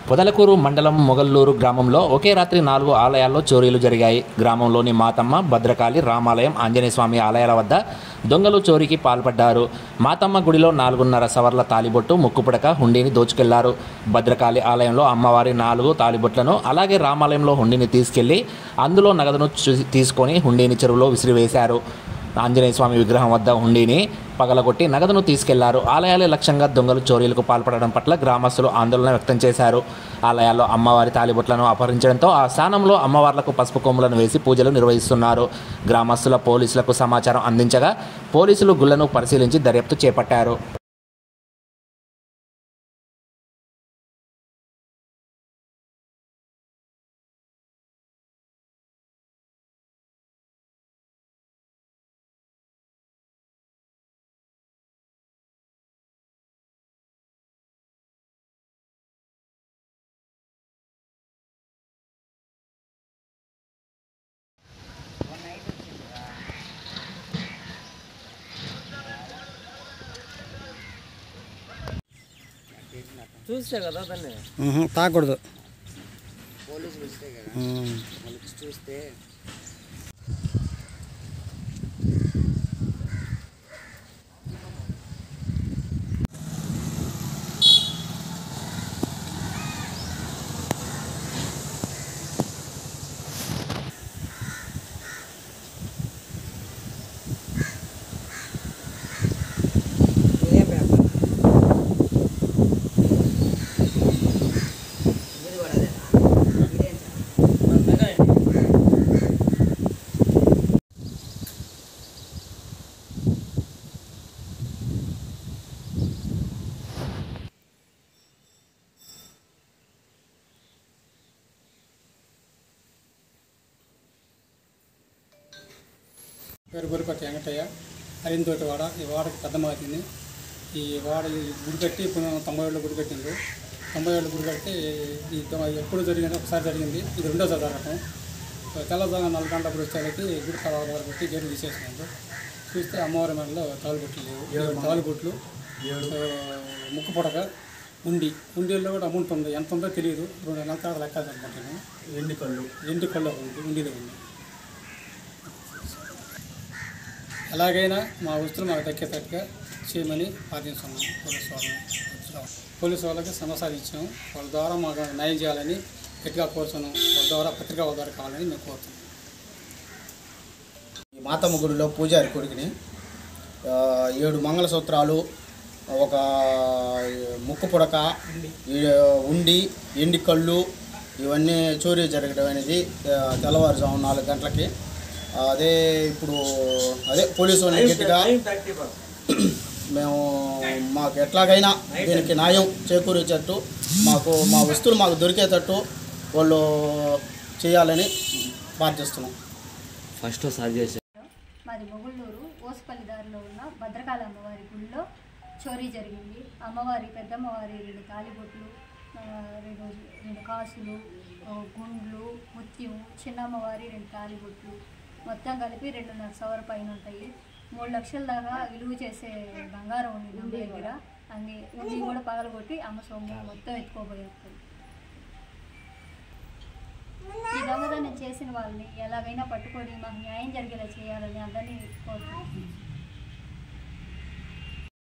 పొదలకూరు మండలం మొగల్లూరు గ్రామంలో ఒకే రాత్రి 4 ఆలయాల్లో చోరీలు జరిగాయి. గ్రామంలోని మాతమ్మ, భద్రకాళి, రామాలయం, ఆంజనేయస్వామి ఆలయాల వద్ద దొంగలు చోరీకి పాల్పడ్డారు. మాతమ్మ గుడిలో 4.5 సవర్ల తాలిబొట్టు, ముక్కుపుడక, హుండీని దోచుకెళ్లారు. భద్రకాళి ఆలయంలో అమ్మవారి 4 తాలిబొట్లను, అలాగే రామాలయంలో హుండీని తీసుకెళ్లి అందులో నగదును తీసుకొని హుండీని చెరువులో విసిరివేశారు. ఆంజనేయస్వామి విగ్రహం వద్ద హుండీని పగలగొట్టి నగదును తీసుకెళ్లారు. ఆలయాలే లక్ష్యంగా దొంగలు చోరీలకు పాల్పడడం పట్ల గ్రామస్తులు ఆందోళన వ్యక్తం చేశారు. ఆలయాల్లో అమ్మవారి తాలిబొట్లను అపహరించడంతో ఆ స్థానంలో అమ్మవార్లకు పసుపు కొమ్ములను వేసి పూజలు నిర్వహిస్తున్నారు. గ్రామస్తుల పోలీసులకు సమాచారం అందించగా పోలీసులు గుళ్లను పరిశీలించి దర్యాప్తు చేపట్టారు. చూస్తే కదా దాన్ని తాకూడదు. పోలీసులు వస్తే కదా వాళ్ళకి చూస్తే పేరు గొరిపట్టి వెంకటయ్య, అరింతోటి వాడ. ఈ వాడకి పెద్ద మాతింది. ఈ వాడ గుడి కట్టి ఇప్పుడు 90 ఏళ్ళు గుడి కట్టింది. 90 ఏళ్ళు గుడి కట్టి ఈ ఎప్పుడు జరిగింది, ఒకసారి జరిగింది. ఇది రెండోసారి జరగటం. తెల్లవారుజామున 4 గంటలకు వచ్చేసరికి గుడి తర్వాత వరకు పెట్టి గేట్లు తీసేసినారు. చూస్తే అమ్మవారి మెడలో తాలిబొట్లు లేవు. తాలిబొట్లు, ముక్కు పొడక, ఉండిలో కూడా అమౌంట్ ఉంది. ఎంత ఉందో తెలియదు. 2 నెలల తర్వాత లెక్కాల్సి అనుకుంటాను. ఎండి కళ్ళు ఉంది, ఉండిలో ఉంది. ఎలాగైనా మా వస్తువులు మాకు దక్కేటట్టుగా చేయమని ప్రార్థిస్తున్నాం. పోలీసు వాళ్ళకి సమాచారం ఇచ్చాము. వాళ్ళ ద్వారా మాకు న్యాయం చేయాలని గట్టిగా కోరుతున్నాం. వాళ్ళ ద్వారా పత్రికా వాళ్ళ ద్వారా కావాలని మేము కోరుతున్నాం. ఈ మాతమ్మ గుడిలో పూజారి కొడుకుని 7 మంగళసూత్రాలు, ఒక ముక్కు పుడక, ఉండి, ఎండి కళ్ళు ఇవన్నీ చోరీ జరగడం అనేది తెల్లవారుజాము 4 గంటలకి. ఇప్పుడు పోలీసు వాళ్ళని గట్టిగా మేము మాకు ఎట్లాగైనా దీనికి న్యాయం చేకూరేటట్టు, మా వస్తువులు మాకు దొరికేటట్టు వాళ్ళు చేయాలని ప్రార్థిస్తున్నాం. ఫస్ట్ సార్ చేసే మాది మొగుళ్ళూరు ఓసుపల్లి దారిలో ఉన్న భద్రకాళి అమ్మవారి గుడిలో చోరీ జరిగింది. అమ్మవారి పెద్దమ్మవారి 2 తాలిబొట్లు, 2 కాసులు, గుండ్లు, ముత్యం, చిన్నమ్మవారి 2 తాలిబొట్లు మొత్తం కలిపి 2.5 సవర పైన ఉంటాయి. 3 లక్షల దాకా విలువ చేసే బంగారం ఉంది అమ్మ దగ్గర. అన్ని ఉండి కూడా పగలగొట్టి అమ్మ సొమ్ము మొత్తం ఎత్తుకోబోయేస్తారు. ఈ దొంగతనం చేసిన వాళ్ళని ఎలాగైనా పట్టుకొని మాకు న్యాయం జరిగేలా చేయాలని అందరినీ కోరుతున్నాం.